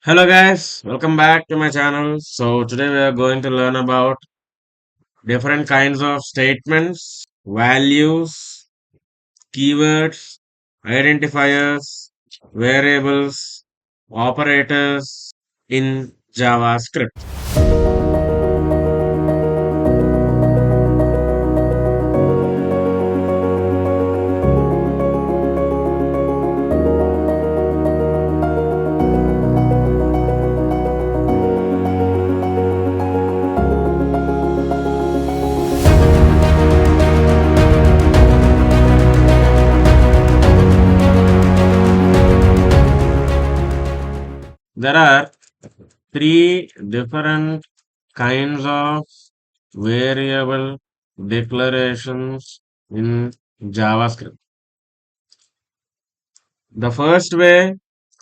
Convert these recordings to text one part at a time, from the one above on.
Hello guys, welcome back to my channel. So today we are going to learn about different kinds of statements, values, keywords, identifiers, variables, operators in JavaScript. There are three different kinds of variable declarations in JavaScript. The first way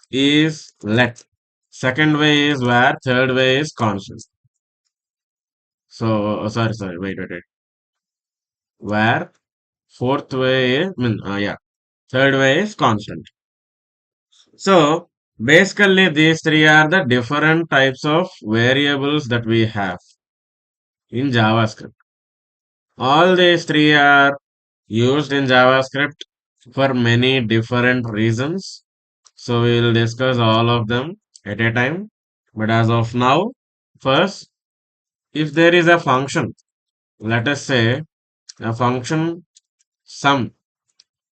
is let. Second way is where. Third way is constant. So, sorry, wait. Where. Fourth way is, yeah. Third way is constant. So, basically these three are the different types of variables that we have in JavaScript. All these three are used in JavaScript for many different reasons. So, we will discuss all of them at a time. But as of now, first, if there is a function, let us say a function sum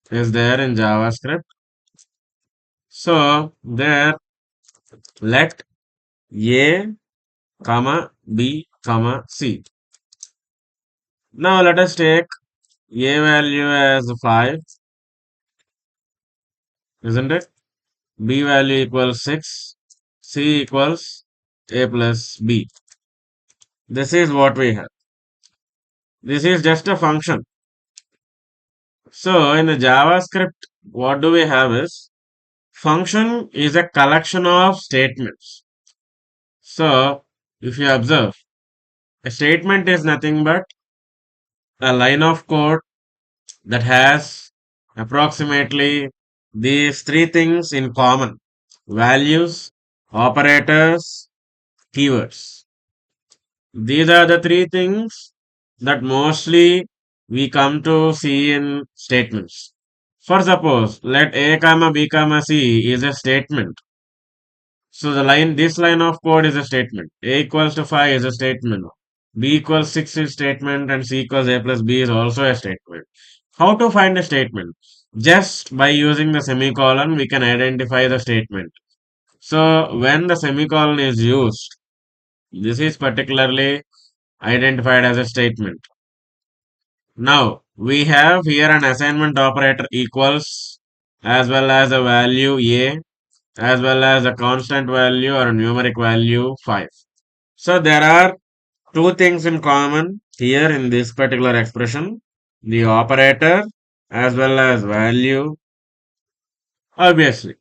is there in JavaScript. So there let a comma b comma c. Now let us take a value as 5, isn't it? B value equals 6, c equals a plus b. This is what we have. This is just a function. So in the JavaScript, what do we have is function is a collection of statements. So, if you observe, a statement is nothing but a line of code that has approximately these three things in common: values, operators, keywords. These are the three things that mostly we come to see in statements. For suppose, let a comma b comma c is a statement. So this line of code is a statement. A equals to 5 is a statement. B equals 6 is statement and C equals A plus B is also a statement. How to find a statement? Just by using the semicolon, we can identify the statement. So when the semicolon is used, this is particularly identified as a statement. Now we have here an assignment operator equals as well as a value A as well as a constant value or a numeric value 5. So there are two things in common here in this particular expression: the operator as well as value. Obviously,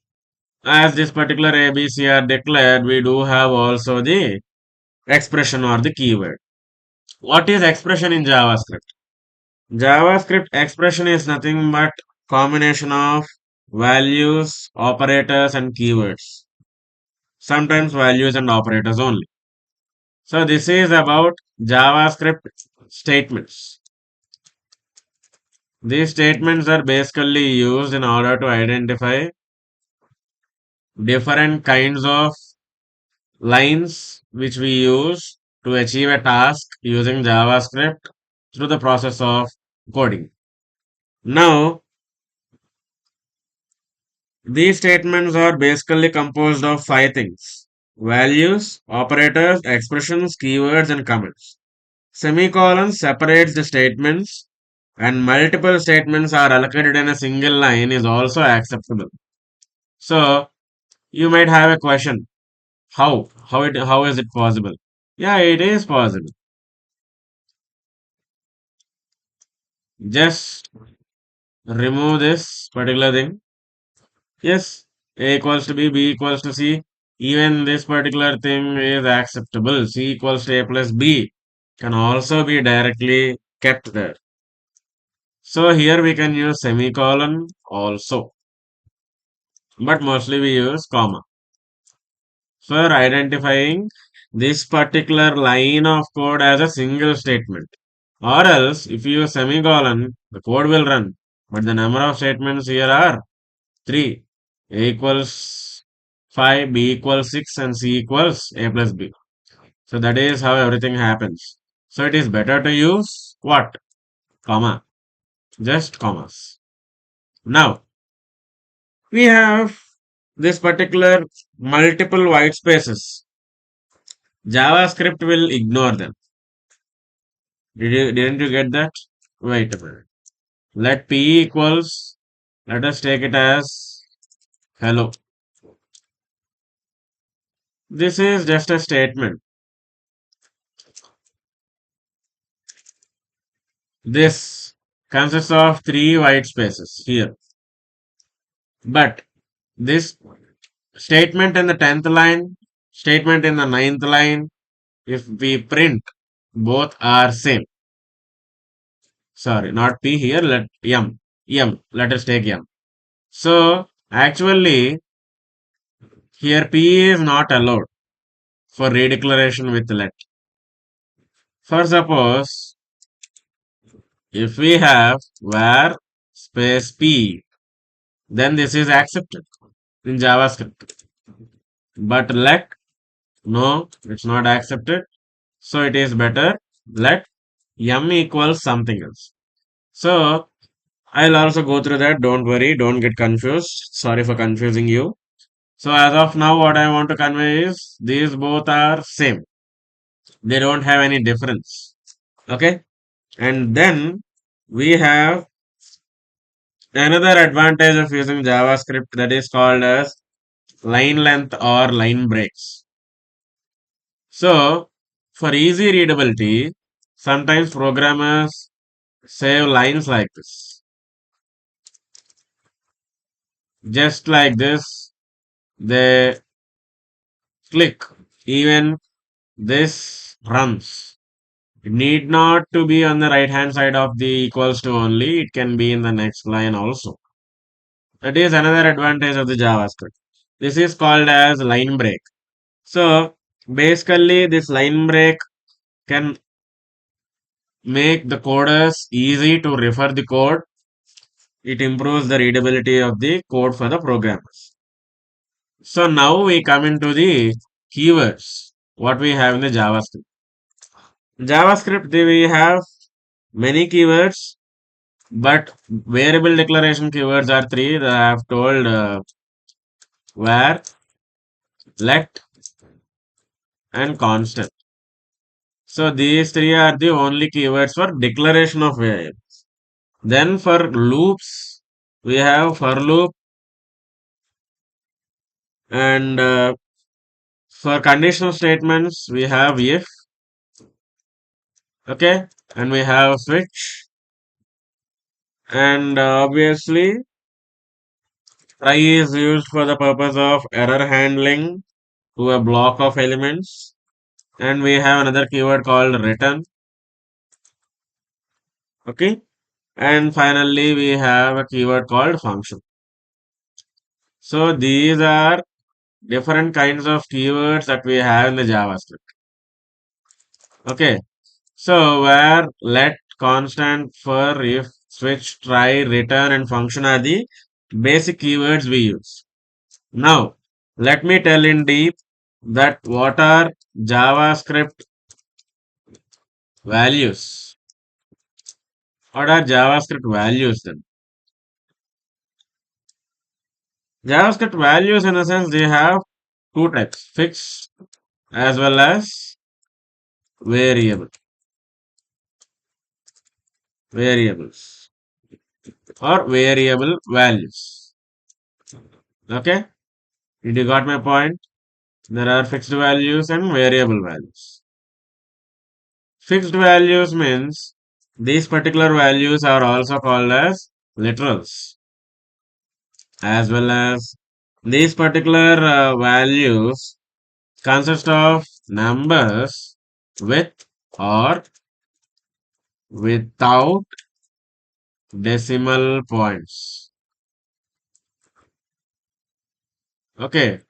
as this particular ABC are declared, we do have also the expression or the keyword. What is expression in JavaScript? JavaScript expression is nothing but combination of values, operators and keywords. Sometimes values and operators only. So this is about JavaScript statements. These statements are basically used in order to identify different kinds of lines which we use to achieve a task using JavaScript through the process of coding. Now, these statements are basically composed of five things: values, operators, expressions, keywords, and comments. Semicolon separates the statements, and multiple statements are allocated in a single line is also acceptable. So you might have a question: how is it possible? Yeah, it is possible. Just remove this particular thing. Yes, A equals to B equals to C. Even this particular thing is acceptable. C equals to A plus B can also be directly kept there. So here we can use semicolon also, but mostly we use comma. for identifying this particular line of code as a single statement. Or else, if you use semicolon, the code will run. But the number of statements here are 3. A equals 5, B equals 6, and C equals A plus B. So that is how everything happens. So it is better to use what? Comma. Just commas. Now, we have this particular multiple white spaces. JavaScript will ignore them. Didn't you get that? Wait a minute. Let P equals, let us take it as hello. This is just a statement. This consists of 3 white spaces here. But this statement in the 10th line, statement in the 9th line, if we print, both are same. Sorry, not P here, let M. M. Let us take M. So, actually, here P is not allowed for redeclaration with let. For suppose, if we have var space P, then this is accepted in JavaScript. But let, no, it's not accepted. So it is better let M equals something else. So I'll also go through that. Don't worry, don't get confused. Sorry for confusing you. So as of now, what I want to convey is these both are same. They don't have any difference. Okay. And then we have another advantage of using JavaScript that is called as line length or line breaks. So for easy readability, sometimes programmers save lines like this. Just like this, they click. Even this runs. It need not to be on the right hand side of the equals to only. It can be in the next line also. That is another advantage of the JavaScript. This is called as line break. So basically this line break can make the coders easy to refer the code. It improves the readability of the code for the programmers. So now we come into the keywords. What we have in the JavaScript. JavaScript, we have many keywords, but variable declaration keywords are 3 that I have told var, let, and constant. So these 3 are the only keywords for declaration of variables. Then for loops, we have for loop, and for conditional statements, we have if, okay, and we have switch, and obviously try is used for the purpose of error handling to a block of elements. And we have another keyword called return. Okay. And finally, we have a keyword called function. So these are different kinds of keywords that we have in the JavaScript. Okay. So where let, constant, for, if, switch, try, return, and function are the basic keywords we use. Now, let me tell in deep that what are JavaScript values. What are JavaScript values then? JavaScript values, in a sense, they have two types, fixed as well as variable, variables or variable values. Okay, did you got my point? There are fixed values and variable values. Fixed values means these particular values are also called as literals, as well as these particular values consist of numbers with or without decimal points. Okay.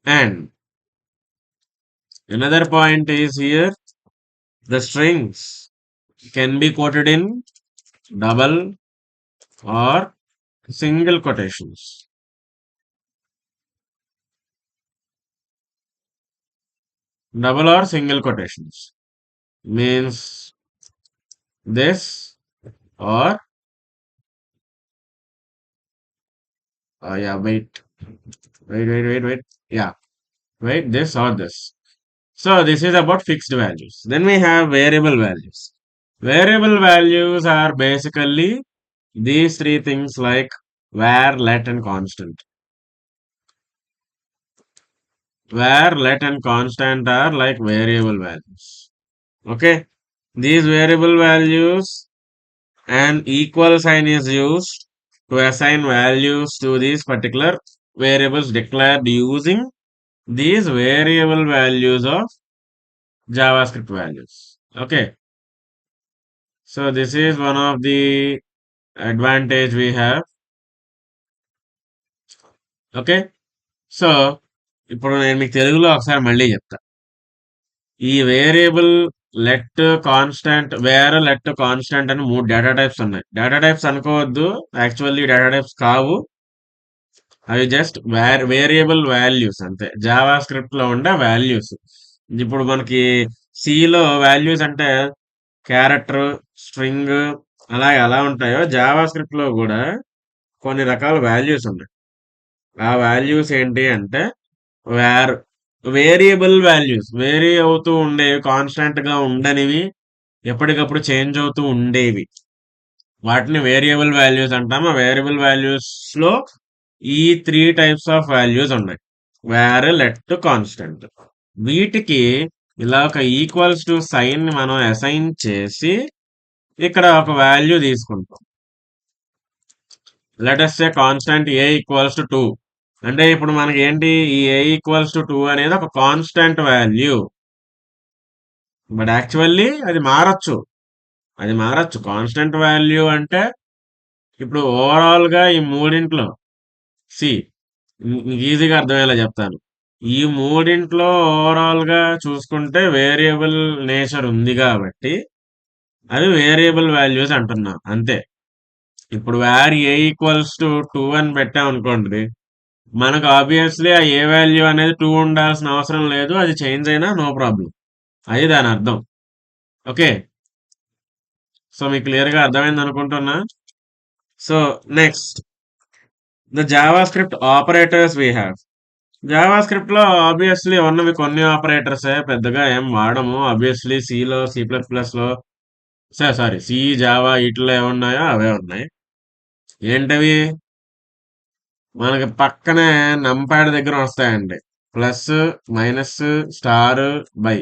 And another point is here, the strings can be quoted in double or single quotations. Double or single quotations means this or yeah, wait. Yeah, wait, this or this. So this is about fixed values. Then we have variable values. Variable values are basically these three things like var, let, and constant. Var, let, and constant are like variable values. Okay. These variable values, an equal sign is used to assign values to these particular variables declared using these variable values of JavaScript values. Okay. So this is one of the advantage we have. Okay. So ఇప్పుడు నేను మీకు తెలుగులో ఒకసారి మళ్ళీ చెప్తా. ఈ variable let constant let constant అని 3 data types ఉన్నాయి. డేటా టైప్స్ అనుకోవద్దు, యాక్చువల్లీ డేటా టైప్స్ కావు. అవి జస్ట్ వేరియబుల్ వాల్యూస్ అంతే. జావా స్క్రిప్ట్ లో ఉండే వాల్యూస్. ఇప్పుడు మనకి సిలో వాల్యూస్ అంటే క్యారెక్టర్, స్ట్రింగ్ అలాగే ఎలా ఉంటాయో జావా స్క్రిప్ట్ లో కూడా కొన్ని రకాల వాల్యూస్ ఉన్నాయి. ఆ వాల్యూస్ ఏంటి అంటే వేర్ వేరియబుల్ వాల్యూస్, వేరీ అవుతూ ఉండేవి, కాన్స్టాంట్ గా ఉండనివి, ఎప్పటికప్పుడు చేంజ్ అవుతూ ఉండేవి, వాటిని వేరియబుల్ వాల్యూస్ అంటాం. ఆ వేరియబుల్ వాల్యూస్ లో ఈ 3 టైప్స్ ఆఫ్ వాల్యూస్ ఉన్నాయి, వేర్, లెట్, కాన్స్టెంట్. వీటికి ఇలా ఒక ఈక్వల్స్ టు సైన్ ని మనం అసైన్ చేసి ఇక్కడ ఒక వాల్యూ తీసుకుంటాం. Let us say constant a equals to 2. అంటే ఇప్పుడు మనకి ఏంటి, ఈ a ఈక్వల్స్ టు 2 అనేది ఒక కాన్స్టెంట్ వాల్యూ. బట్ యాక్చువల్లీ అది మారచ్చు. కాన్స్టెంట్ వాల్యూ అంటే ఇప్పుడు ఓవరాల్ గా ఈ మూడింట్లో సి ఈజీగా అర్థమయ్యేలా చెప్తాను. ఈ మూడింట్లో ఓవరాల్ గా చూసుకుంటే వేరియబుల్ నేచర్ ఉంది కాబట్టి అవి వేరియబుల్ వాల్యూస్ అంటున్నా అంతే. ఇప్పుడు వేర్ ఏ ఈక్వల్స్ టు 2 అని పెట్టాం అనుకోండి, మనకు ఆబ్వియస్లీ ఆ ఏ వాల్యూ అనేది 2 ఉండాల్సిన అవసరం లేదు, అది చేంజ్ అయినా నో ప్రాబ్లం. అది దాని అర్థం. ఓకే. సో మీకు క్లియర్గా అర్థమైంది అనుకుంటున్నా. So next, the Java script operators we have. Java script లో ఆబ్వియస్లీ ఉన్నవి కొన్ని ఆపరేటర్సే, పెద్దగా ఏం వాడము. ఆబ్వియస్లీ సిలో, C++ లో, సారీ సి, జావా వీటిలో ఏమున్నాయో అవే ఉన్నాయి. ఏంటవి? మనకి పక్కనే నంపాడ్ దగ్గర వస్తాయండి, ప్లస్, మైనస్, స్టార్, బై.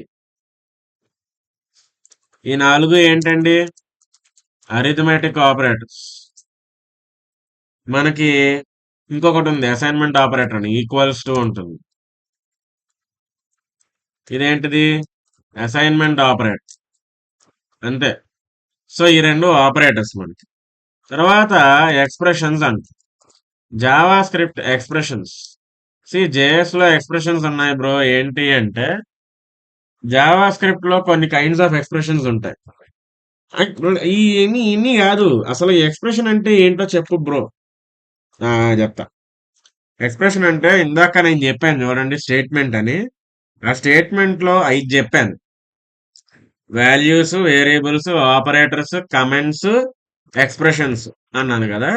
ఈ 4 ఏంటండి? Arithmetic operators. మనకి ఇంకొకటి ఉంది అసైన్మెంట్ ఆపరేటర్ అని, ఈక్వల్స్ టు ఉంటుంది. ఇదేంటిది? అసైన్మెంట్ ఆపరేటర్ అంతే. సో ఈ 2 ఆపరేటర్స్ మనకి. తర్వాత ఎక్స్ప్రెషన్స్ అంట, జావా స్క్రిప్ట్ ఎక్స్ప్రెషన్స్. జేఎస్ లో ఎక్స్ప్రెషన్స్ ఉన్నాయి బ్రో. ఏంటి అంటే జావా స్క్రిప్ట్ లో కొన్ని కైండ్స్ ఆఫ్ ఎక్స్ప్రెషన్స్ ఉంటాయి. ఇన్ని కాదు, అసలు ఎక్స్ప్రెషన్ అంటే ఏంటో చెప్పు బ్రో. చెప్తా. ఎక్స్ప్రెషన్ అంటే ఇందాక నేను చెప్పాను చూడండి, స్టేట్మెంట్ అని. ఆ స్టేట్మెంట్ లో 5 చెప్పాను. Values, variables, operators, comments, expressions అన్నాను కదా.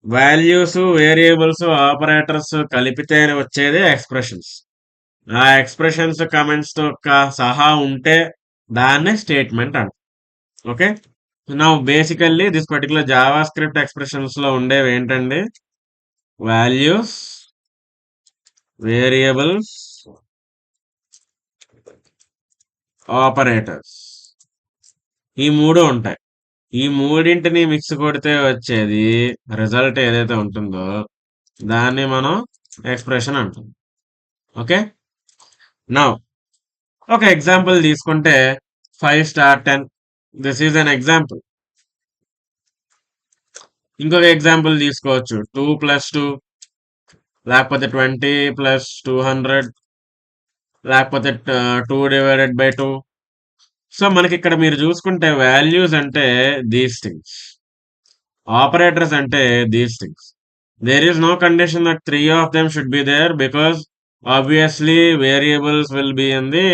వాల్యూస్, వేరియబుల్స్, ఆపరేటర్స్ కలిపితే వచ్చేదే ఎక్స్ప్రెషన్స్. ఆ ఎక్స్ప్రెషన్స్ కమెంట్స్ తో సహా ఉంటే దాన్నే స్టేట్మెంట్ అంట. Okay. Now basically this particular Java script expressions లో ఉండేవి ఏంటండి? వాల్యూస్, వేరియబుల్స్, ఆపరేటర్స్, ఈ 3 ఉంటాయి. ఈ మూడింటిని మిక్స్ కొడితే వచ్చేది రిజల్ట్ ఏదైతే ఉంటుందో దాన్ని మనం ఎక్స్ప్రెషన్ అంటాం. ఓకే. నౌ ఒక ఎగ్జాంపుల్ తీసుకుంటే 5 star 10, this is an example. ఇంకొక ఎగ్జాంపుల్ తీసుకోవచ్చు, 2 + 2, లేకపోతే 20 ప్లస్ 200, లేకపోతే 2/2. సో మనకి ఇక్కడ మీరు చూసుకుంటే వాల్యూస్ అంటే దీస్ థింగ్స్, ఆపరేటర్స్ అంటే these things. There is no condition that three of them should be there because obviously variables will be in the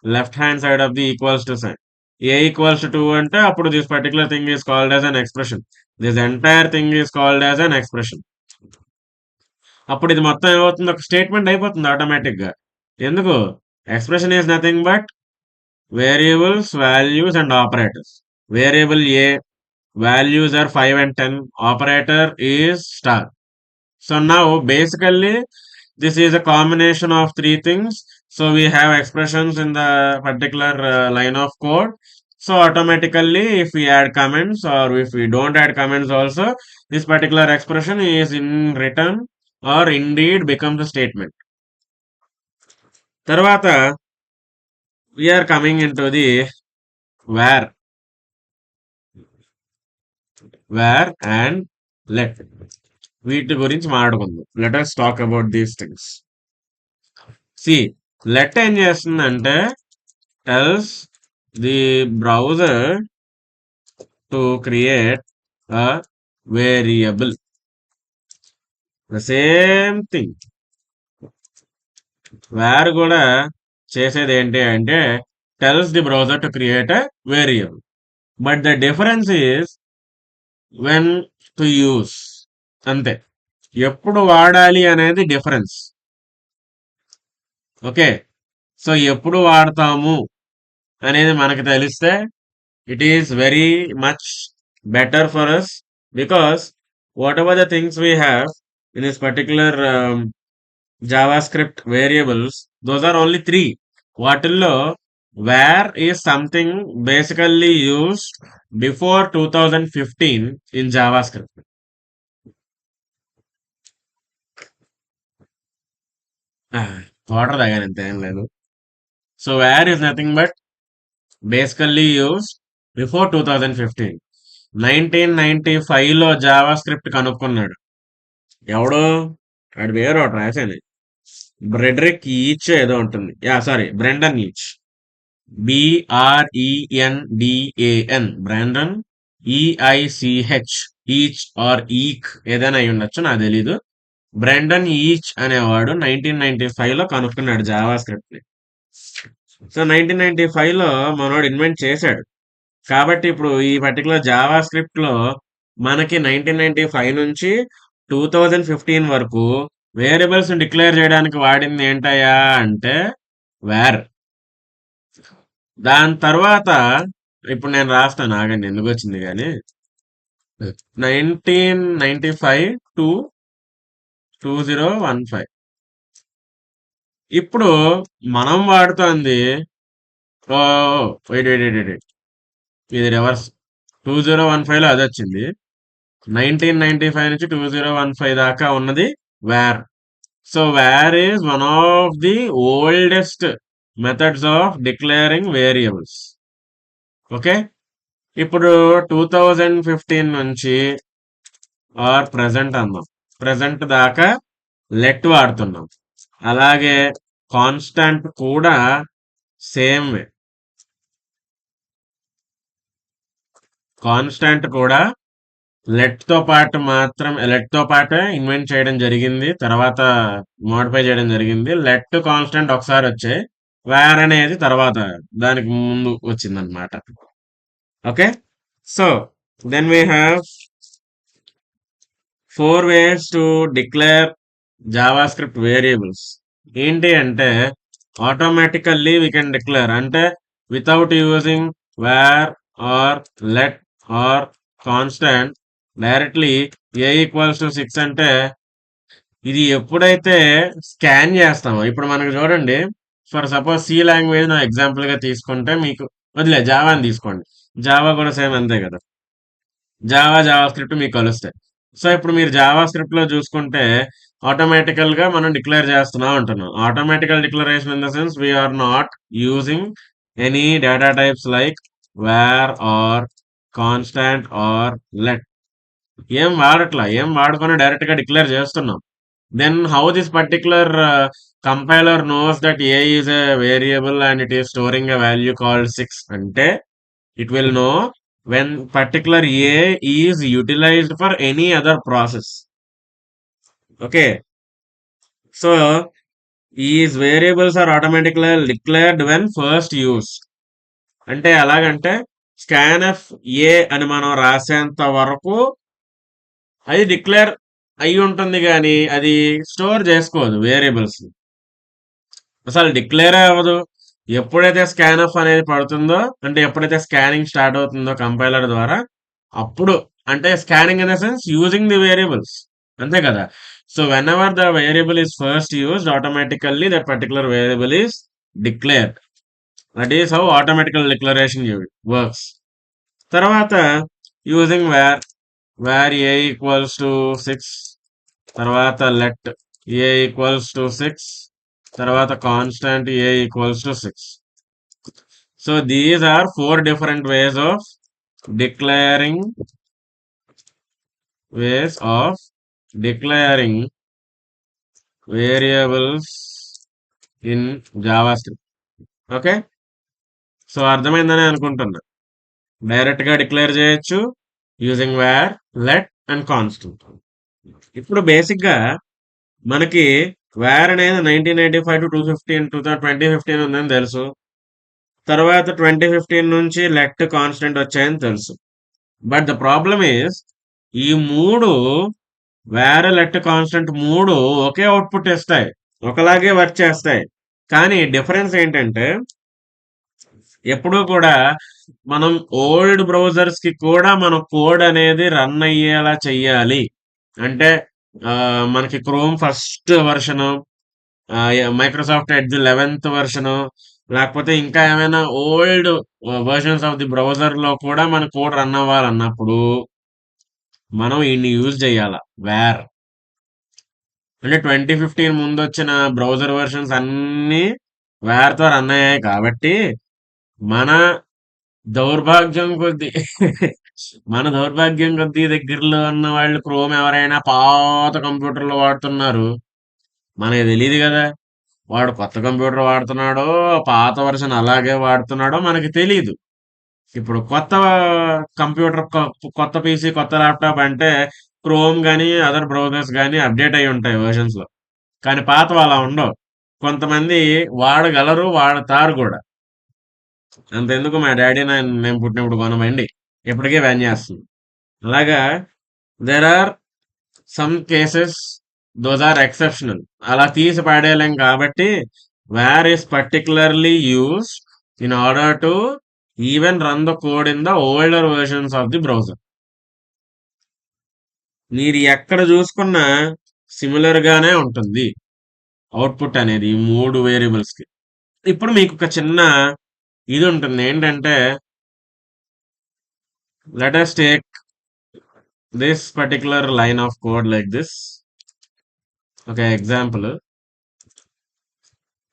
left hand side of the equals to sign. A equals to 2 అంటే అప్పుడు this particular thing is called as an expression. This entire thing is called as an expression. అప్పుడు ఇది మొత్తం ఏమవుతుంది, ఒక statement అయిపోతుంది automatic గా. ఎందుకు? Expression is nothing but variables, values and operators. Variable A, values are 5 and 10, operator is star. So now basically this is a combination of three things. So we have expressions in the particular line of code. So automatically if we add comments or if we don't add comments also, this particular expression is in written or indeed becomes a statement. Tarvata we are coming into the where and let. వీటి గురించి మాట్లాడుకుందాం. Let us talk about these things. See let ఏం చేస్తుందంటే tells the browser to create a variable. The same thing where కూడా చేసేది ఏంటి అంటే tells the browser to create a variable. But the difference is when to use. అంతే, ఎప్పుడు వాడాలి అనేది డిఫరెన్స్. ఓకే, సో ఎప్పుడు వాడతాము అనేది మనకు తెలిస్తే it is very much better for us, because whatever the things we have in this particular JavaScript variables, those are only 3. వాటిల్లో var is something basically used before 2015 in JavaScript. Water తాగాను అంతే, ఏం లేదు. So var is nothing but basically use before 2015. 1995లో JavaScript కనుక్కున్నాడు ఎవడో, వాడి పేరు ఒకటి రాశాను, బ్రెడరిక్ ఈచ్ ఏదో ఉంటుంది, sorry Brendan Eich, BRENDAN, Brandon, EICH, each are ఈక్ ఏదైనా అయి ఉండొచ్చు, నాకు తెలీదు. బ్రెండన్ ఈచ్ అనేవాడు 1995లో కనుక్కున్నాడు జావా స్క్రిప్ట్ ని. సో 1995లో మనోడు ఇన్వెంట్ చేశాడు. కాబట్టి ఇప్పుడు ఈ పర్టికులర్ జావా స్క్రిప్ట్ లో మనకి 1995 నుంచి 2015 వరకు వేరియబుల్స్ డిక్లేర్ చేయడానికి వాడింది ఏంటయ్యా అంటే వేర్. దాని తర్వాత ఇప్పుడు నేను రాస్తాను, ఆగండి, ఎందుకు వచ్చింది కానీ 1995 to 2015. ఇప్పుడు మనం వాడుతోంది ఇది రివర్స్. 2015లో అది వచ్చింది, 1995 నుంచి 2015 దాకా ఉన్నది var. So var is one of the oldest methods of declaring variables. Okay, ఇప్పుడు 2015 నుంచి ఆర్ ప్రెసెంట్ అందాం, ప్రెసెంట్ దాకా లెట్ వాడుతున్నాం. అలాగే కాన్స్టాంట్ కూడా సేమ్ వే. కాన్స్టాంట్ కూడా లెట్ తో పాటే ఇన్వెంట్ చేయడం జరిగింది, తర్వాత మోడిఫై చేయడం జరిగింది. లెట్ కాన్స్టాంట్ ఒకసారి వచ్చాయి, వేర్ అనేది తర్వాత దానికి ముందు వచ్చిందనమాట. Okay, so then we have 4 ways to declare JavaScript variables. ఏంటి అంటే ఆటోమేటికల్లీ వీ కెన్ డిక్లేర్, అంటే without using var or let or constant, directly A = 6 అంటే ఇది ఎప్పుడైతే స్కాన్ చేస్తామో, ఇప్పుడు మనకు చూడండి, ఫర్ సపోజ్ సి లాంగ్వేజ్ నా ఎగ్జాంపుల్ గా తీసుకుంటే, మీకు వదిలే జావాని తీసుకోండి, జావా కూడా సేమ్ అంతే కదా, జావా స్క్రిప్ట్ మీకు కలుస్తాయి. సో ఇప్పుడు మీరు జావా స్క్రిప్ట్ లో చూసుకుంటే ఆటోమేటికల్ గా మనం డిక్లేర్ చేస్తున్నాం అంటున్నాం. Automatical declaration in the sense we are not using any data types like var or constant or let. ఏం వాడట్లా, ఏం వాడుకొని డైరెక్ట్ గా డిక్లేర్ చేస్తున్నాం. then how this particular compiler knows that a is a variable and it is storing a value called 6 ante it will know when particular a is utilized for any other process. Okay, so these variables are automatically declared when first used. అంటే ఎలాగంటే scanf a అని మనం రాసేంత వరకు అది declare అయి ఉంటుంది కానీ అది స్టోర్ చేసుకోదు వేరియబుల్స్. అసలు డిక్లేర్ అవ్వదు. ఎప్పుడైతే స్కాన్ఎఫ్ అనేది పడుతుందో అంటే ఎప్పుడైతే స్కానింగ్ స్టార్ట్ అవుతుందో కంపైలర్ ద్వారా అప్పుడు అంటే scanning in the sense using the variables అంతే కదా. So whenever the variable is first used automatically that particular variable is declared. That is how automatical declaration works. తర్వాత using var A equals to 6, తర్వాత let a equals to 6, తర్వాత constant a equals to 6. So these are 4 different ways of declaring variables in JavaScript. Okay, so అర్థమైందని అనుకుంటున్నా. Direct గా declare చేయొచ్చు using var, let and constant. ఇప్పుడు basic గా మనకి wear అనేది 1995 టు 2015 ఉందని తెలుసు. తర్వాత 2015 నుంచి లెట్ కాన్స్టెంట్ వచ్చాయని తెలుసు. బట్ ద ప్రాబ్లమ్ ఈస్ ఈ మూడు వేర్, లెట్, కాన్స్టెంట్ మూడు ఒకే అవుట్పుట్ ఇస్తాయి, ఒకలాగే వర్క్ చేస్తాయి. కానీ డిఫరెన్స్ ఏంటంటే ఎప్పుడూ కూడా మనం ఓల్డ్ బ్రౌజర్స్ కి కూడా మన కోడ్ అనేది రన్ అయ్యేలా చెయ్యాలి. అంటే మనకి chrome first version, Microsoft edge 11th version, లేకపోతే ఇంకా ఏమైనా old versions of the browser లో కూడా మన కోడ్ రన్ అవ్వాలన్నప్పుడు మనం వీడిని యూజ్ చేయాల వేర్. అంటే 2015 ముందు వచ్చిన బ్రౌజర్ వర్షన్స్ అన్ని వేర్ తో రన్ అయ్యాయి కాబట్టి మన దౌర్భాగ్యం కొద్దీ మన దౌర్భాగ్యం కొద్దీ దగ్గరలో ఉన్న వాళ్ళు క్రోమ్ ఎవరైనా పాత కంప్యూటర్లు వాడుతున్నారు. మనకి తెలియదు కదా వాడు కొత్త కంప్యూటర్ వాడుతున్నాడో పాత వర్షన్ అలాగే వాడుతున్నాడో మనకి తెలియదు. ఇప్పుడు కొత్త కంప్యూటర్, కొత్త పీసీ, కొత్త ల్యాప్టాప్ అంటే క్రోమ్ కానీ అదర్ బ్రౌజర్స్ కానీ అప్డేట్ అయి ఉంటాయి వర్షన్స్ లో. కానీ పాతవి అలా ఉండవు. కొంతమంది వాడగలరు, వాడతారు కూడా. అంతెందుకు మా డాడీ నేను పుట్టినప్పుడు కొనబండి ఇప్పటికే బ్యాన్ చేస్తుంది. అలాగా there are some cases, those are exceptional. అలా తీసి పాడేయలేం కాబట్టి var is particularly use in order to even run the code in the older versions of the browser. మీరు ఎక్కడ చూసుకున్నా సిమిలర్ గానే ఉంటుంది అవుట్పుట్ అనేది ఈ మూడు వేరియబుల్స్ కి. ఇప్పుడు మీకు ఒక చిన్న ఇది ఉంటుంది ఏంటంటే, let us take this particular line of code like this. ఒక ఎగ్జాంపుల్.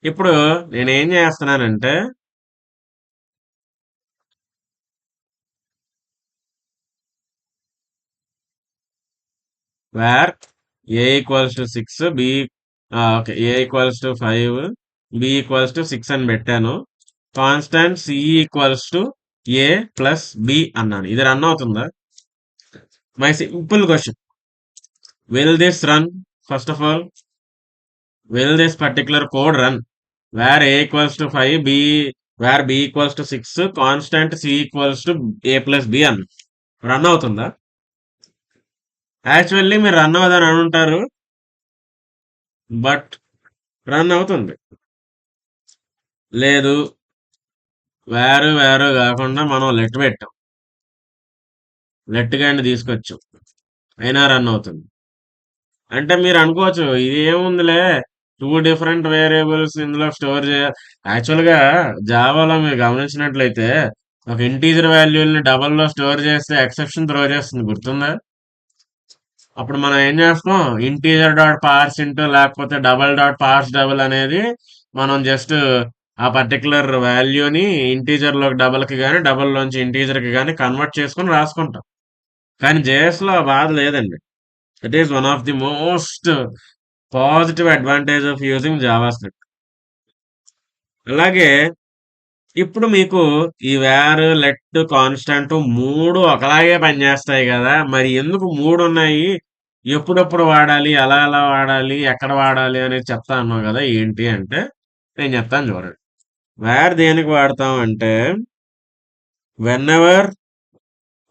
ఇప్పుడు నేను ఏం చేస్తున్నానంటే var A equals to 6, B okay A equals to 5, B equals to 6 అని పెట్టాను. Constant C equals to A plus B అన్నాను. ఇది రన్ అవుతుందా? My simple question, will this run? First of all, will this particular code run? Var A equals to 5, B var B equals to 6, constant C equals to A plus B అన్న run అవుతుందా? Actually మీరు run అవ్వదని అనుంటారు, but run అవుతుంది. లేదు, వేరు వేరు కాకుండా మనం లెట్ పెట్టాం, లెట్ గాండి తీసుకొచ్చాం, అయినా రన్ అవుతుంది. అంటే మీరు అనుకోవచ్చు ఇది ఏముందిలే 2 డిఫరెంట్ వేరియబుల్స్ ఇందులో స్టోర్ చేయాలి. యాక్చువల్గా జావాలో మీరు గమనించినట్లయితే ఒక ఇంటీజర్ వాల్యూని డబల్లో స్టోర్ చేస్తే ఎక్సెప్షన్ త్రో చేస్తుంది, గుర్తుందా? అప్పుడు మనం ఏం చేస్తాం, ఇంటీజర్ డాట్ పార్స్ ఇంటూ లేకపోతే డబల్ డాట్ పార్స్ డబల్ అనేది మనం జస్ట్ ఆ పర్టికులర్ వాల్యూని ఇంటీజర్లో డబల్కి కానీ డబల్లోంచి ఇంటీజర్కి కానీ కన్వర్ట్ చేసుకొని రాసుకుంటాం. కానీ జేఎస్లో ఆ బాధ లేదండి. It is one of the most positive advantage of using Java script. అలాగే ఇప్పుడు మీకు ఈ వేర్, లెట్, కాన్స్టెంట్ 3 ఒకలాగే పనిచేస్తాయి కదా! మరి ఎందుకు 3 ఉన్నాయి? ఎప్పుడెప్పుడు వాడాలి? ఎలా ఎలా వాడాలి? ఎక్కడ వాడాలి? అనేది చెప్తా అన్నావు కదా! ఏంటి అంటే నేను చెప్తాను చూడండి. వేర్ దేనికి వాడతాం అంటే వెనెవర్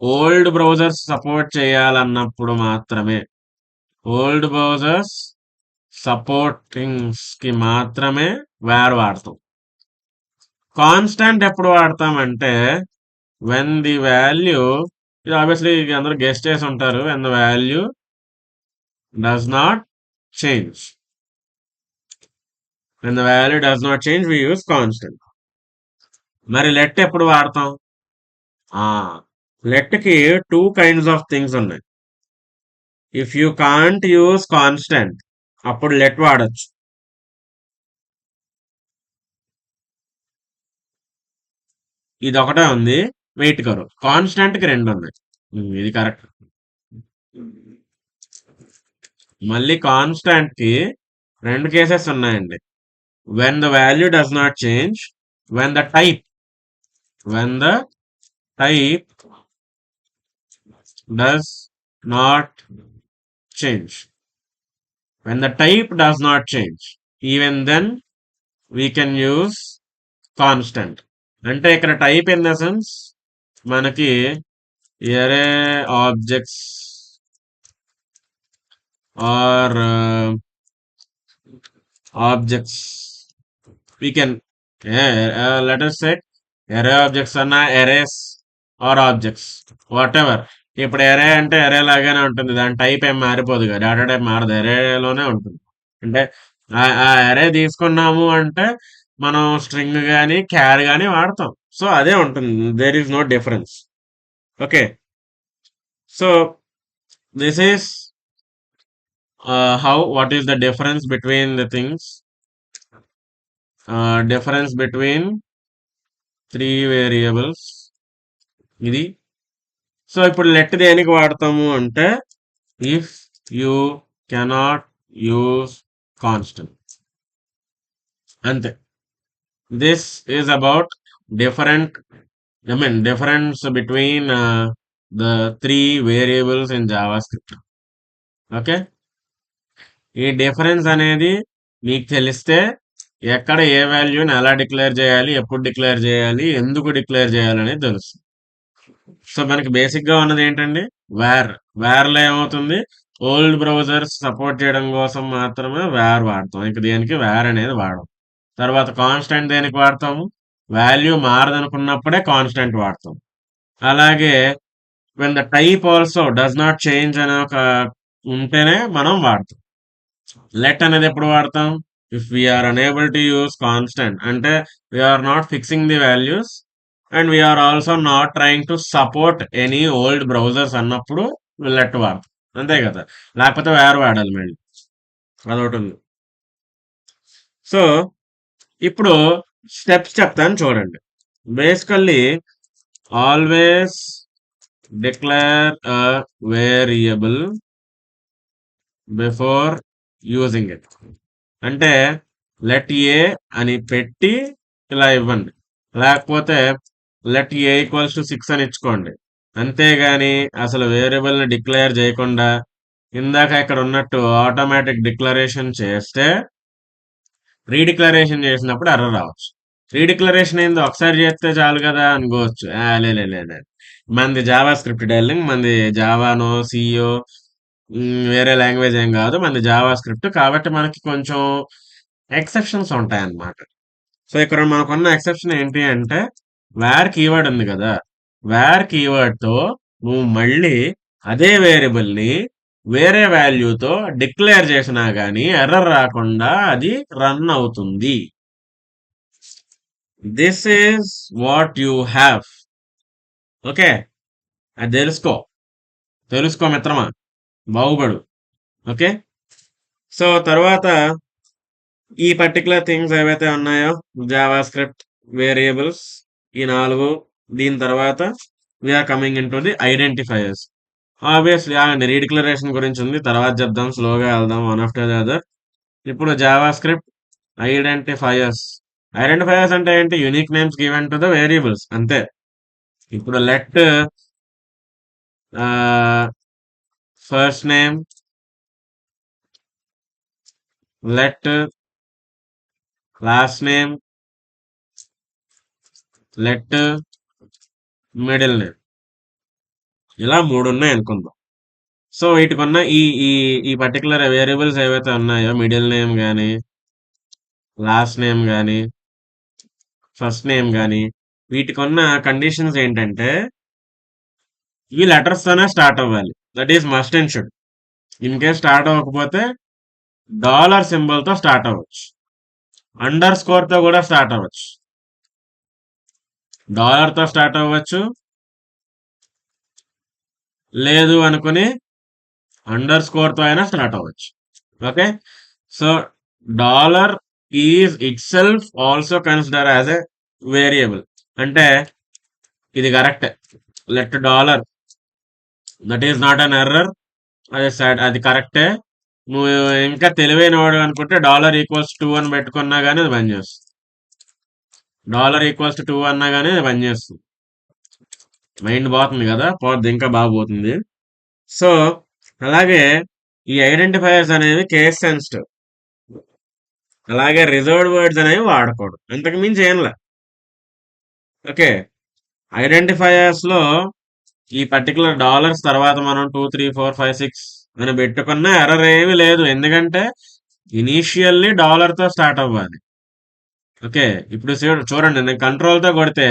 ఓల్డ్ బ్రౌజర్స్ సపోర్ట్ చేయాలన్నప్పుడు మాత్రమే. ఓల్డ్ బ్రౌజర్స్ సపోర్టింగ్స్ కి మాత్రమే వేర్ వాడతాం. కాన్స్టెంట్ ఎప్పుడు వాడతామంటే వెన్ ది వాల్యూ, ఇది ఆబ్వియస్లీ అందరూ గెస్ చేసి ఉంటారు, when the value does not change. When the value does not change we use constant. మరి లెట్ ఎప్పుడు వాడతాం? లెట్ కి 2 kinds ఆఫ్ థింగ్స్ ఉన్నాయి. If you can't use constant అప్పుడు లెట్ వాడచ్చు. ఇది ఒకటే ఉంది, వెయిట్ కరు. కాన్స్టెంట్ కి 2 ఉన్నాయి. ఇది కరెక్ట్. మళ్ళీ కాన్స్టెంట్ కి 2 కేసెస్ ఉన్నాయండి. When the value does not change, when the type does not change. When the type does not change, even then we can use constant. అంటే ఇక్కడ టైప్ ఇన్ ద సెన్స్ మనకి array objects or objects we can let us say array objects అన్న arrays or objects whatever. ఇప్పుడు ఎరే అంటే ఎరే లాగానే ఉంటుంది, దాని type ఏం మారిపోదు కదా, డేటా టైప్ మారదు, ఎరేలోనే ఉంటుంది. అంటే ఆ ఎరే తీసుకున్నాము అంటే మనం స్ట్రింగ్ కానీ క్యార్ కానీ వాడతాం. సో అదే ఉంటుంది, there is no difference. Okay, so this is what is the difference between the things, difference between 3 variables ఇది. సో ఇప్పుడు లెట్ దేనికి వాడతాము అంటే if you cannot use constant, అంతే. This is about difference between the 3 variables in JavaScript. Okay, ఈ difference అనేది మీకు తెలిస్తే ఎక్కడ ఏ వాల్యూని ఎలా డిక్లేర్ చేయాలి, ఎప్పుడు డిక్లేర్ చేయాలి, ఎందుకు డిక్లేర్ చేయాలి అనేది తెలుస్తుంది. సో మనకి బేసిక్ గా ఉన్నది ఏంటండి, వేర్ లో ఏమవుతుంది, ఓల్డ్ బ్రౌజర్స్ సపోర్ట్ చేయడం కోసం మాత్రమే వేర్ వాడతాం, ఇంక దేనికి వేర్ అనేది వాడడం. తర్వాత కాన్స్టెంట్ దేనికి వాడతాము, వాల్యూ మారదనుకున్నప్పుడే కాన్స్టెంట్ వాడతాం. అలాగే when the type also does not change అనే ఒక ఉంటేనే మనం వాడతాం. లెట్ అనేది ఎప్పుడు వాడతాం, if we are unable to use constant అంటే we are not fixing the values and we are also not trying to support any old browsers అన్నప్పుడు లెట్ వాడతాం, అంతే కదా. లేకపోతే వేర్ వాడాలి మళ్ళీ, అదొకటి ఉంది. సో ఇప్పుడు స్టెప్స్ చెప్తాను చూడండి. Basically always declare a variable before using it. అంటే లెట్ ఏ అని పెట్టి ఇలా ఇవ్వండి, లేకపోతే లెట్ ఏ ఈక్వల్స్ టు 6 అని ఇచ్చుకోండి. అంతేగాని అసలు వేరియబుల్ని డిక్లేర్ చేయకుండా ఇందాక ఇక్కడ ఉన్నట్టు ఆటోమేటిక్ డిక్లరేషన్ చేస్తే రీడిక్లరేషన్ చేసినప్పుడు ఎర్రర్ రావచ్చు. రీడిక్లరేషన్ ఏంది, ఒకసారి చేస్తే చాలు కదా అనుకోవచ్చు. లేదు, మనది జావా స్క్రిప్ట్ డైలింగ్, మనది జావానో సిఓ వేరే లాంగ్వేజ్ ఏం కాదు, మనది జావా స్క్రిప్ట్. కాబట్టి మనకి కొంచెం ఎక్సెప్షన్స్ ఉంటాయి అన్నమాట. సో ఇక్కడ మనకున్న ఎక్సెప్షన్ ఏంటి అంటే వేర్ కీవర్డ్ ఉంది కదా, వేర్ కీవర్డ్ తో నువ్వు మళ్ళీ అదే వేరియబుల్ ని వేరే వాల్యూతో డిక్లేర్ చేసినా గానీ ఎర్రర్ రాకుండా అది రన్ అవుతుంది. This is what you have. Okay, అది తెలుసుకో మిత్రమా, బాగుపడు. ఓకే, సో తర్వాత ఈ పర్టికులర్ థింగ్స్ ఏవైతే ఉన్నాయో జావా స్క్రిప్ట్, వేరియబుల్స్, ఈ 4, దీని తర్వాత we are coming in to the identifiers. Obviously redeclaration గురించి ఉంది, తర్వాత చెప్దాం, స్లోగా వెళ్దాం వన్ ఆఫ్టర్ ది అదర్. ఇప్పుడు జావా స్క్రిప్ట్ ఐడెంటిఫైయర్స్. ఐడెంటిఫైయర్స్ అంటే ఏంటి? Unique names given to the variables అంతే. ఇప్పుడు let first name, let last name, let middle name, ఇలా 3 ఉన్నాయి అనుకుందాం. సో వీటికున్న ఈ ఈ ఈ పర్టికులర్ వేరియబుల్స్ ఏవైతే ఉన్నాయో, మిడిల్ నేమ్ కానీ, లాస్ట్ నేమ్ కానీ, ఫస్ట్ నేమ్ కానీ, వీటికున్న కండిషన్స్ ఏంటంటే ఇవి లెటర్స్ తోనే స్టార్ట్ అవ్వాలి. That is must and should. In case start అవ్వకపోతే డాలర్ సింబల్ తో స్టార్ట్ అవ్వచ్చు, అండర్ స్కోర్ తో కూడా స్టార్ట్ అవ్వచ్చు, డాలర్ తో స్టార్ట్ అవ్వచ్చు, లేదు అనుకుని అండర్ స్కోర్ తో అయినా స్టార్ట్ అవ్వచ్చు. Okay, so dollar is it self also consider as a variable. అంటే ఇది correct. Let dollar, that is not an error. అది కరెక్టే. నువ్వు ఇంకా తెలివైన వాడు అనుకుంటే $=2 అని పెట్టుకున్నా కానీ అది పనిచేస్తుంది. $=2 అన్నా కానీ అది పనిచేస్తుంది. మైండ్ పోతుంది కదా, పోతుంది, ఇంకా బాగా పోతుంది. సో అలాగే ఈ ఐడెంటిఫైయర్స్ అనేవి కేస్ సెన్సిటివ్. అలాగే రిజర్వ్డ్ వర్డ్స్ అనేవి వాడకూడదు, అంతకు మించి ఏంలే. ఓకే, ఐడెంటిఫైయర్స్ లో ఈ పర్టికులర్ డాలర్స్ తర్వాత మనం 2, 3, 4, 5, 6 అని పెట్టుకున్న ఎర్రర్ ఏమీ లేదు, ఎందుకంటే ఇనీషియల్లీ డాలర్ తో స్టార్ట్ అవ్వాలి. ఓకే, ఇప్పుడు చూడండి, నేను కంట్రోల్ తో కొడితే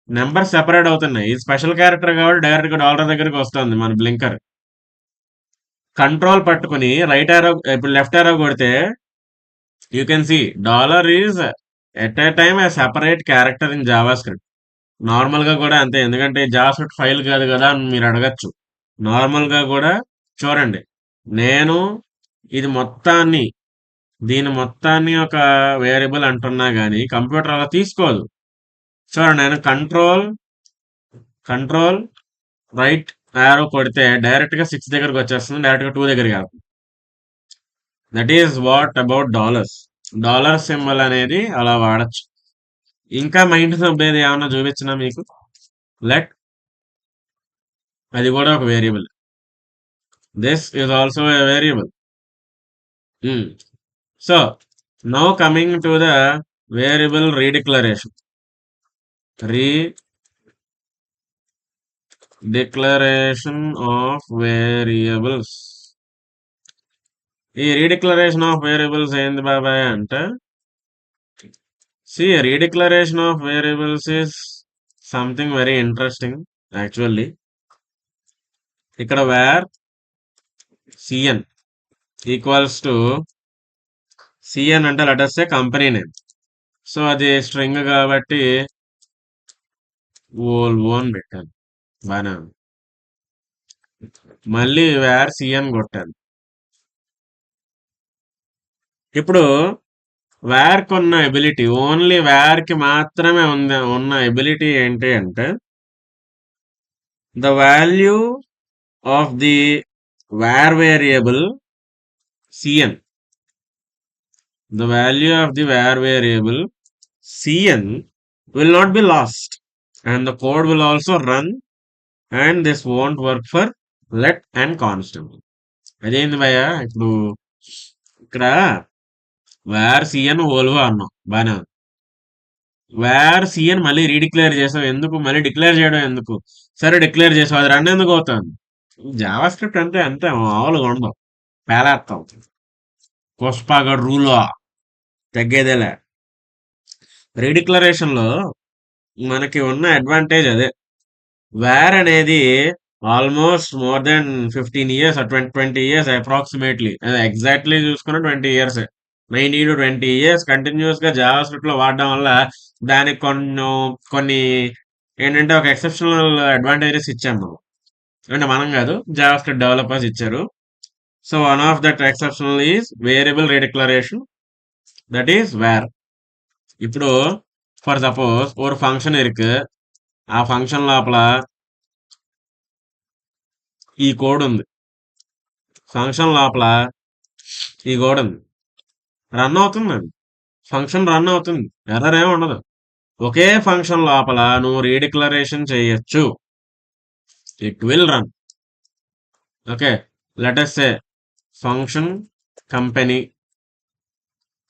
నెంబర్ సెపరేట్ అవుతున్నాయి. ఇది స్పెషల్ క్యారెక్టర్ కాబట్టి డైరెక్ట్ గా డాలర్ దగ్గరికి వస్తుంది మన బ్లింకర్. కంట్రోల్ పట్టుకుని రైట్ ఆరో, ఇప్పుడు లెఫ్ట్ ఆరో కొడితే you can see dollar is at a time a separate character in Java script. Normal గా కూడా అంతే, ఎందుకంటే జావా స్క్రిప్ట్ ఫైల్ కాదు కదా అని మీరు అడగచ్చు. నార్మల్ గా కూడా చూడండి, నేను ఇది మొత్తాన్ని, దీని మొత్తాన్ని ఒక వేరియబుల్ అంటున్నా గానీ కంప్యూటర్ అలా తీసుకోదు. చూడండి, నేను కంట్రోల్ రైట్ యారో కొడితే డైరెక్ట్ గా 6 దగ్గరకు వచ్చేస్తుంది, డైరెక్ట్ గా 2 దగ్గరికి వెళ్తుంది. That is what about dollars. Dollar symbol అనేది అలా వాడచ్చు. ఇంకా మైండ్ సబ్బేది ఏమన్నా చూపించినా మీకు, లెట్, అది కూడా ఒక variable. This is also a variable. So now coming to the variable redeclaration. Redeclaration of variables. ఈ రీడిక్లరేషన్ ఆఫ్ వేరియబుల్స్ ఏంది బాబాయ్ అంటే, see redeclaration of variables is something very interesting actually. ఇక్కడ where cn equals to cn అంటే let us say company name. So అది string కాబట్టి own పెట్టాను, బాగా. మళ్ళీ where cn కొట్టాను. ఇప్పుడు వేర్ కి ఉన్న ఎబిలిటీ, ఓన్లీ వేర్ కి మాత్రమే ఉన్న ఎబిలిటీ ఏంటి అంటే, the value of the where variable cn, the value of the var variable cn will not be lost and the code will also run, and this won't work for let and constant. అదేంది భయ్య, ఇప్పుడు ఇక్కడ wear cn Volvo అన్నాం, బానే ఉంది. Wear cn మళ్ళీ redeclare చేసావు ఎందుకు? మళ్ళీ డిక్లేర్ చేయడం ఎందుకు? సరే డిక్లేర్ చేసావు, అది రన్ ఎందుకు అవుతుంది? జావా స్క్రిప్ట్ అంటే అంతే, మామూలుగా ఉండవు, పేలేస్తాం. పుష్పగడ్ రూల్ తగ్గేదేలే. రీడిక్లరేషన్ లో మనకి ఉన్న అడ్వాంటేజ్ అదే. వేర్ అనేది almost more than 15 years, 20 years approximately, exactly చూసుకున్న 20 years, 19 to 20 years కంటిన్యూస్ గా జావా స్క్రిప్ట్ లో వాడడం వల్ల దానికి కొన్ని ఏంటంటే ఒక ఎక్సెప్షనల్ అడ్వాంటేజెస్ ఇచ్చాము మనం. అంటే మనం కాదు, జావా స్క్రిప్ట్ డెవలపర్స్ ఇచ్చారు. So one of that exceptional is variable redeclaration, that is var. ఇప్పుడు ఫర్ సపోజ్ ஒரு ఫంక్షన్ இருக்கு, ఆ ఫంక్షన్ లోపల ఈ కోడ్ ఉంది, ఫంక్షన్ లోపల ఈ కోడ్ ఉంది. రన్ అవుతుంది అది. ఫంక్షన్ రన్ అవుతుంది. ఎర్రర్ ఏమి ఉండదు. ఒకే ఫంక్షన్ లోపల నువ్వు రీడిక్లరేషన్ చేయొచ్చు. It will run. Okay, let us say function company.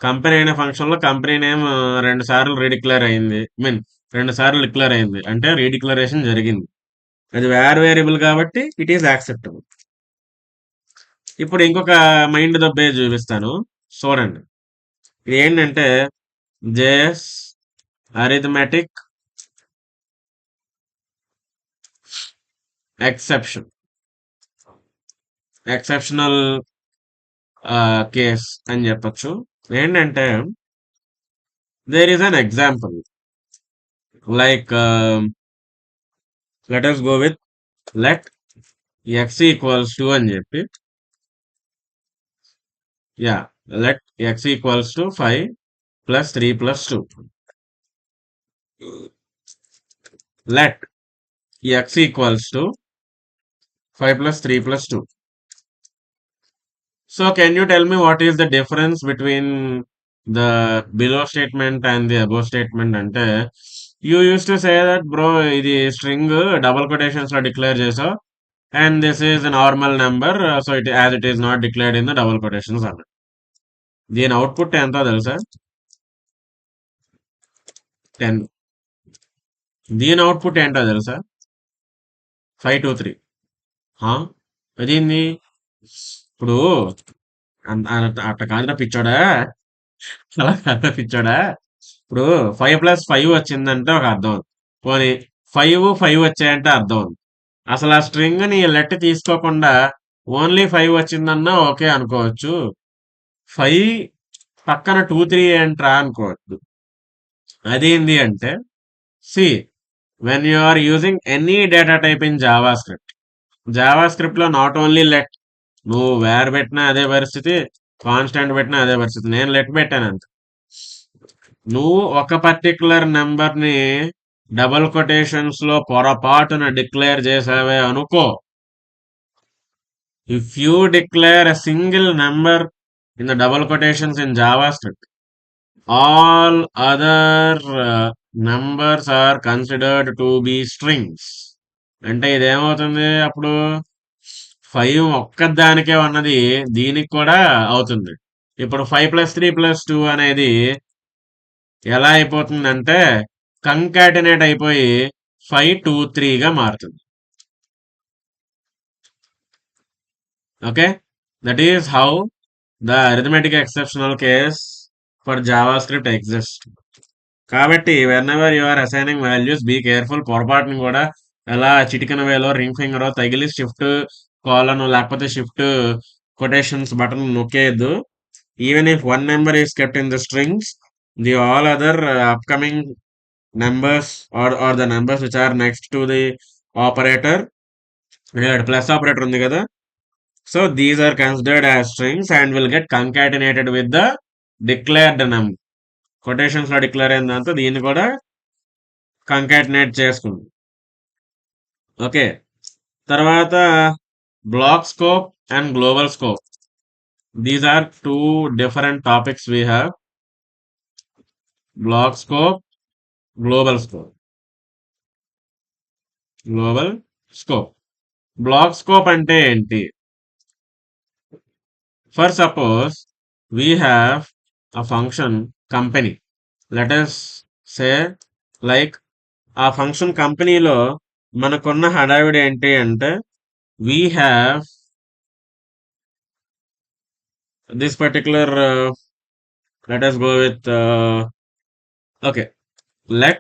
Company అనే ఫంక్షన్ లో కంపెనీ నేమ్ 2 సార్లు రీడిక్లేర్ అయింది. మీన్ 2 సార్లు డిక్లేర్ అయింది అంటే రీడిక్లరేషన్ జరిగింది. అది వేరియబుల్ కాబట్టి ఇట్ ఈస్ యాక్సెప్టబుల్. ఇప్పుడు ఇంకొక మైండ్ దొబ్బే చూపిస్తాను, చూడండి. ఇది ఏంటంటే జేఎస్ అరిథమెటిక్ ఎక్సెప్షనల్ కేస్ అని చెప్పొచ్చు. ఏంటంటే there is an example like let us go with let x equals to అని చెప్పి, yeah, let x equals to 5 plus 3 plus 2. Let x equals to 5 plus 3 plus 2. So can you tell me what is the difference between the below statement and the above statement? అంటే you used to say that bro ఇది string double quotations లో declare చేసావు and this is a normal number, so it is not declared in the double quotations అన్న. దీని output ఎంతో తెలుసా? 10. దీని output ఏంటో తెలుసా? 5 2 3. అదేంది ఇప్పుడు? అట్ట కాదురా పిచ్చోడా, అలా కాదురా పిచ్చోడా. ఇప్పుడు 5 ప్లస్ 5 వచ్చిందంటే ఒక అర్థం, పోనీ 5 వచ్చాయంటే అర్థం. అసలు ఆ స్ట్రింగ్ ని లెట్ తీసుకోకుండా ఓన్లీ 5 వచ్చిందన్నా ఓకే అనుకోవచ్చు. 5 పక్కన 2 3 ఏంట్రా అనుకోవద్దు. అదేంది అంటే see when you are using any data type in JavaScript లో నాట్ ఓన్లీ లెట్, నువ్వు వేర్ పెట్టినా అదే పరిస్థితి, కాన్స్టాంట్ పెట్టినా అదే పరిస్థితి. నేను లెట్ పెట్టాను అంత. నువ్వు ఒక పర్టికులర్ నెంబర్ ని డబుల్ కొటేషన్స్ లో పొరపాటున డిక్లేర్ చేసావే అనుకో, if you declare a single number in the double quotations in JavaScript, all other numbers are considered to be strings. అంటే ఇదేమవుతుంది అప్పుడు? 5 ఒక్కదానికే ఉన్నది దీనికి కూడా అవుతుంది. ఇప్పుడు 5 ప్లస్ 3 ప్లస్ 2 అనేది ఎలా అయిపోతుందంటే కంకాటినేట్ అయిపోయి 5 2 3గా మారుతుంది. Okay, that is how the arithmetic exceptional case for JavaScript exist. కాబట్టి whenever you are assigning values be careful. పొరపాటును కూడా ఎలా చిటికన వేలో రింగ్ ఫింగర్ తగిలి షిఫ్ట్ కాలన్ లేకపోతే షిఫ్ట్ కొటేషన్స్ బటన్ నొక్కేయద్దు. Even if one number is kept in the strings, the all other upcoming numbers or the numbers which are next to the operator, plus operator ఉంది కదా, so these are considered as strings and will get concatenated with the declared number. Quotations లో declare అయిన దాంతో దీన్ని కూడా concatenate చేసుకుంది. Okay, తర్వాత block scope and global scope. These are 2 different topics we have. Block scope, global scope. Block scope అంటే ఏంటి? For suppose we have a function company. Let us say like ఆ function కంపెనీలో మనకున్న హడావిడి ఏంటి అంటే we have this particular let us go with okay, let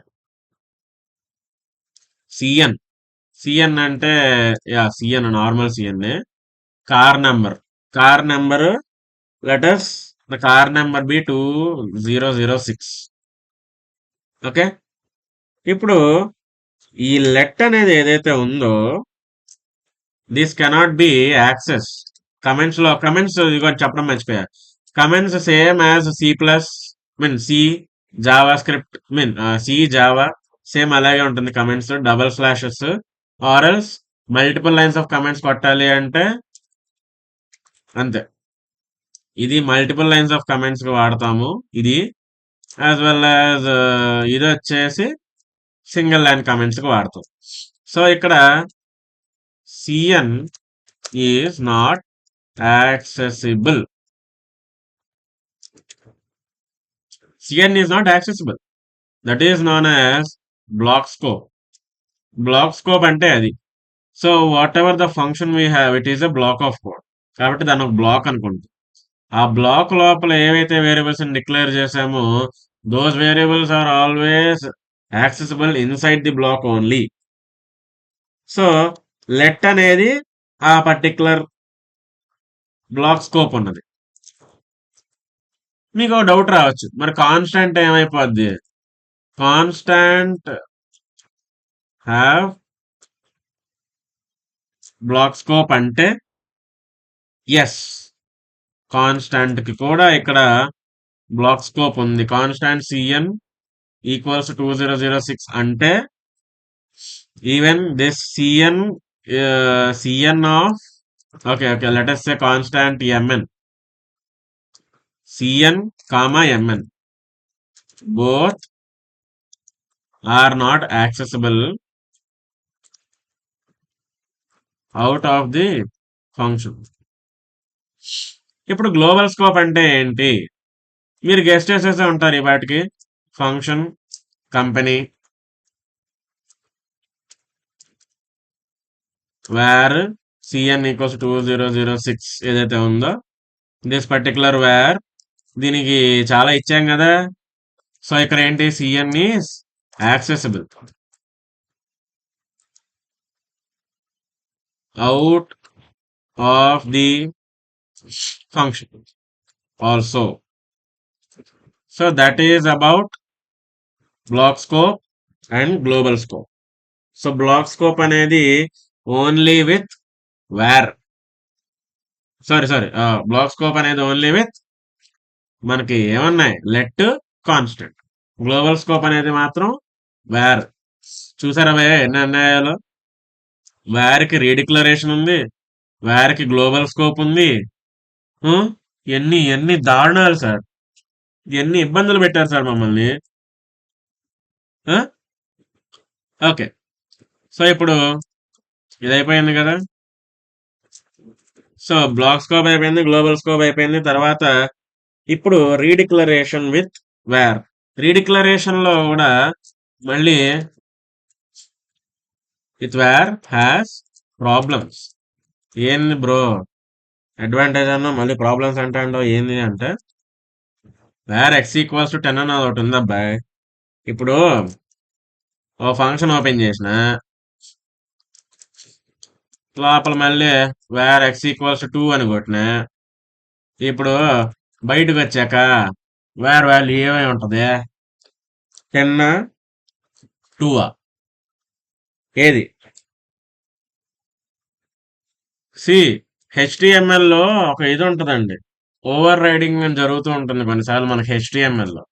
cn అంటే యా cn normal cn car number let us the car number be 2006. Okay, ఇప్పుడు ఈ లెట్ అనేది ఏదైతే ఉందో this cannot be access. Comments ఇదిగో చెప్పడం మర్చిపోయా. Comments same as C plus C JavaScript C Java same అలాగే ఉంటుంది. Comments double slashes or else multiple lines of comments కొట్టాలి అంటే అంతే. ఇది మల్టిపుల్ లైన్స్ ఆఫ్ కమెంట్స్ కి వాడతాము. ఇది యాజ్ వెల్ యాజ్ ఇది వచ్చేసి సింగిల్ లైన్ కమెంట్స్ కి వాడతాం. సో ఇక్కడ Cn is not accessible. Cn is not accessible. That is known as block scope. Block scope అంటే అది. So whatever the function we have it is a block of code. కాబట్టి దాన్ని ఒక block అనుకుంటాం. ఆ block లోపల ఏవైతే variables declare చేసామో those variables are always accessible inside the block only. So let అనేది ఆ పర్టికులర్ బ్లాక్ స్కోప్ ఉన్నది. మీకు డౌట్ రావచ్చు, మరి కాన్స్టాంట్ ఏమైపోద్ది? కాన్స్టాంట్ హ్యావ్ బ్లాక్ స్కోప్ అంటే ఎస్, కాన్స్టాంట్ కి కూడా ఇక్కడ బ్లాక్ స్కోప్ ఉంది. కాన్స్టాంట్ సిఎన్ ఈక్వల్స్ 2006 అంటే even this CN of okay let us say constant mn, cn comma mn both are not accessible out of the function. ఇప్పుడు global scope అంటే ఏంటి? మీరు గెస్ట్ చేసేసే ఉంటారు ఈ వాటికి. Function company var Cn equals 2006 ఏదైతే ఉందో దిస్ పర్టికులర్ వేర్, దీనికి చాలా ఇచ్చాం కదా. సో ఇక్కడ ఏంటి? CN is accessible out of the function also. So that is about block scope and global scope. So block scope అనేది only with var, sorry block scope అనేది ఓన్లీ విత్ మనకి ఏమన్నాయి? Let, constant. గ్లోబల్ స్కోప్ అనేది మాత్రం wear. చూసారా భయ్య ఎన్ని అన్యాయాలు? వేర్కి రీడిక్లరేషన్ ఉంది, వేర్కి గ్లోబల్ స్కోప్ ఉంది. ఎన్ని దారుణాలు సార్, ఎన్ని ఇబ్బందులు పెట్టారు సార్ మమ్మల్ని. ఓకే, సో ఇప్పుడు ఇది అయిపోయింది కదా. సో బ్లాక్ స్కోప్ అయిపోయింది, గ్లోబల్ స్కోప్ అయిపోయింది. తర్వాత ఇప్పుడు రీడిక్లరేషన్ విత్ వేర్. రీడిక్లరేషన్ లో కూడా మళ్ళీ విత్ వేర్ హ్యాస్ ప్రాబ్లమ్స్. ఏంది బ్రో అడ్వాంటేజ్ అన్నా మళ్ళీ ప్రాబ్లమ్స్ అంటాడో ఏంది అంటే, వేర్ ఎక్స్ ఈక్వల్స్ టు 10 అన్నది ఒకటి ఉంది అబ్బాయి. ఇప్పుడు ఓ ఫంక్షన్ ఓపెన్ చేసిన లోపల మళ్ళీ వేర్ ఎక్స్ ఈక్వల్స్ 2 అని కొట్టిన, ఇప్పుడు బయటకు వచ్చాక వేర్ వాల్యూ ఏమై ఉంటది? 10, 2 ఏది? సి HTML లో ఒక ఇది ఉంటుందండి, ఓవర్ రైడింగ్ అని జరుగుతూ ఉంటుంది కొన్నిసార్లు మనకి HTML లో.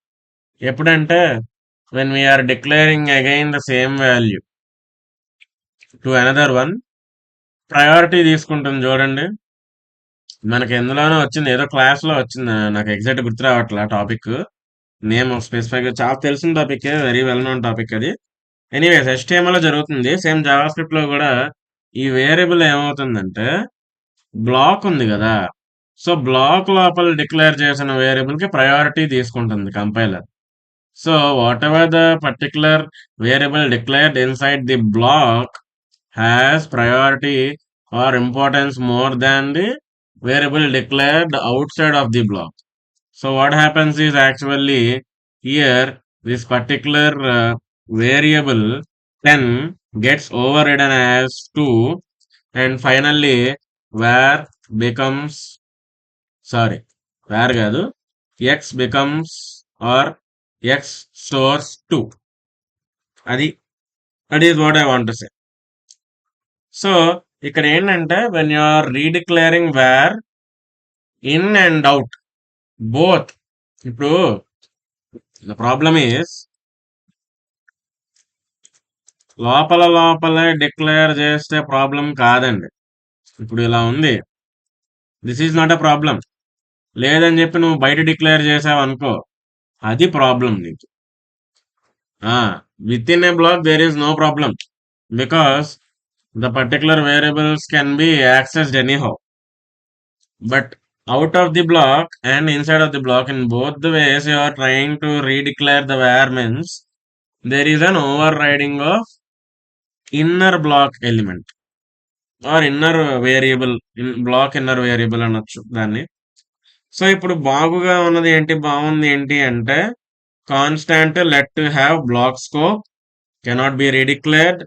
ఎప్పుడంటే when we are declaring again the same value to another one, priority తీసుకుంటుంది చూడండి. మనకి ఎందులోనో వచ్చింది, ఏదో క్లాస్ లో వచ్చింది, నాకు ఎగ్జాక్ట్ గుర్తు రావట్లే టాపిక్ నేమ్ స్పెసిఫైక్ గా. చాలా తెలిసిన topic, very well known topic అది. ఎనీవేస్ HTML లో జరుగుతుంది, సేమ్ జావా స్క్రిప్ట్ లో కూడా. ఈ వేరియబుల్ ఏమవుతుందంటే బ్లాక్ ఉంది కదా, సో బ్లాక్ లోపల డిక్లేర్ చేసిన వేరియబుల్ కి ప్రయారిటీ తీసుకుంటుంది compiler. So whatever the particular variable declared inside the block has priority or importance more than the variable declared outside of the block. So what happens is actually here this particular variable 10 gets overridden as 2, and finally var becomes var కాదు x becomes or x stores 2. that is what I want to say. So ఇక్కడ ఏంటంటే when you are redeclaring var in and out both, ఇప్పుడు the problem is లోపలే declare చేస్తే problem కాదండి. ఇప్పుడు ఇలా ఉంది, this is not a problem. లేదని చెప్పి నువ్వు బయట డిక్లేర్ చేసావు అనుకో, అది ప్రాబ్లం నీకు. Within a block there is no problem because the particular variables can be accessed anyhow. But out of the block and inside of the block, in both the ways you are trying to redeclare the var means there is an overriding of inner block element or inner variable, in block inner variable అనొచ్చు దాన్ని. So ఇప్పుడు బాగుంది ఏంటి అంటే constant let to have block scope, cannot be redeclared,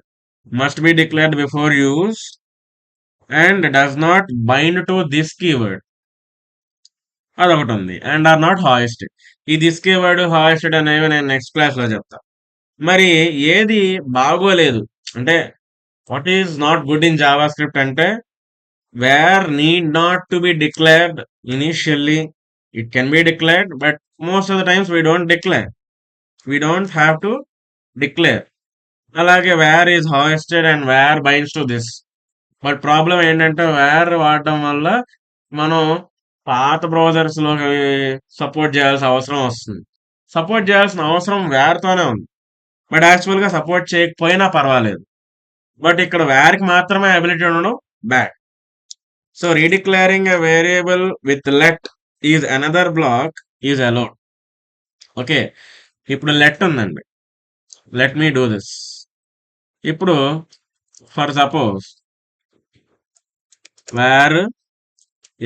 must be declared before use, and does not bind to this keyword. అదొకటి ఉంది. And are not hoisted. ఈ this keyword hoisted అనేవి నేను నెక్స్ట్ క్లాస్ లో చెప్తా. మరి ఏది బాగోలేదు అంటే what is not good in JavaScript అంటే var need not to be declared initially. It can be declared but most of the times we don't declare, we don't have to declare. అలాగే var is hoisted and var binds to this. But problem ఏంటంటే var వాడటం వల్ల మనం పాత browsers లో support చేయాల్సిన అవసరం వస్తుంది. సపోర్ట్ చేయాల్సిన అవసరం వేర్తోనే ఉంది, బట్ యాక్చువల్ గా సపోర్ట్ చేయకపోయినా పర్వాలేదు. బట్ ఇక్కడ వేర్కి మాత్రమే అబిలిటీ ఉండడం bad. So redeclaring a variable with let is another block is allowed. Okay, ఇప్పుడు లెట్ ఉందండి. Let me do this. ఇప్పుడు for suppose var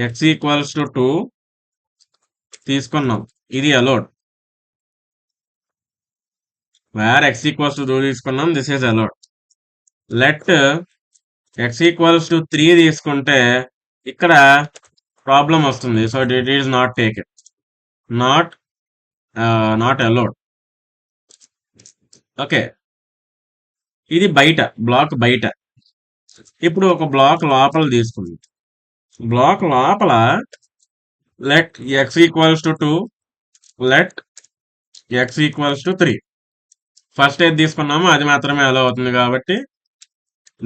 x equals to 2 తీసుకున్నాం, ఇది allowed. Var x equals to 2 తీసుకున్నాం, this is allowed. Let x equals to 3 తీసుకుంటే ఇక్కడ problem వస్తుంది. So it is not taken, not allowed. Okay, ఇది బయట black బయట. ఇప్పుడు ఒక బ్లాక్ లోపల తీసుకుంది. బ్లాక్ లోపల let x equals to 2, let x equals to 3. First ఏది తీసుకున్నామో అది మాత్రమే అలౌ అవుతుంది కాబట్టి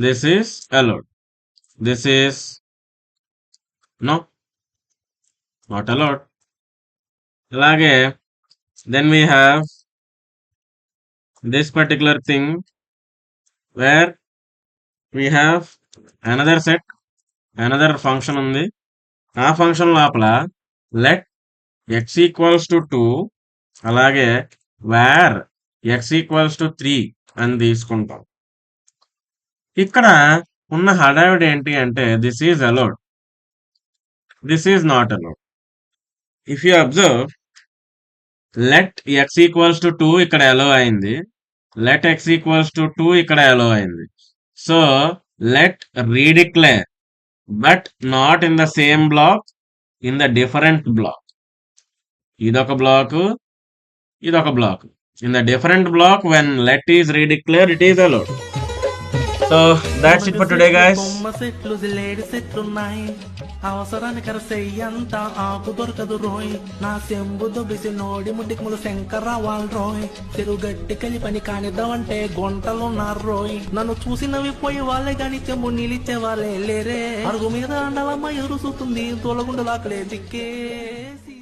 this is allowed, this is not allowed. అలాగే then we have this particular thing where we have another set, another function ఉంది. ఆ ఫంక్షన్ లోపల లెట్ ఎక్స్ ఈక్వల్స్ టు 2 అలాగే వేర్ ఎక్స్ ఈక్వల్స్ టు 3 అని తీసుకుంటాం. ఇక్కడ ఉన్న హడావిడి ఏంటి అంటే this is allowed, this is not allowed. If you observe let x equals to 2 ఇక్కడ అలౌ అయింది, లెట్ ఎక్స్ ఈక్వల్స్ టు 2 ఇక్కడ అలౌ అయింది. So let redeclare but not in the same block, in the different block. ఇదొక block, ఇదొక block. In the different block when let is redeclared it is allowed. So that's it for today guys. అవసరానికి అరసెయ్యంత ఆకు దొరకదు రోయ్, నా సెంబు దొబ్బిసి నోడి ముడ్డికి శంకర వాళ్ళ రోయ్, చెరుగట్టి కలిపని కానిద్దామంటే గొంటలున్నారు రోయ్, నన్ను చూసి నవ్విపోయి వాళ్ళే గాని చెంబు నీళ్ళిచ్చే వాళ్ళే లేరే, అరుగు మీద అండాలమ్మ ఎరుసుతుంది తోలగుండలాకలే దిక్కేసి.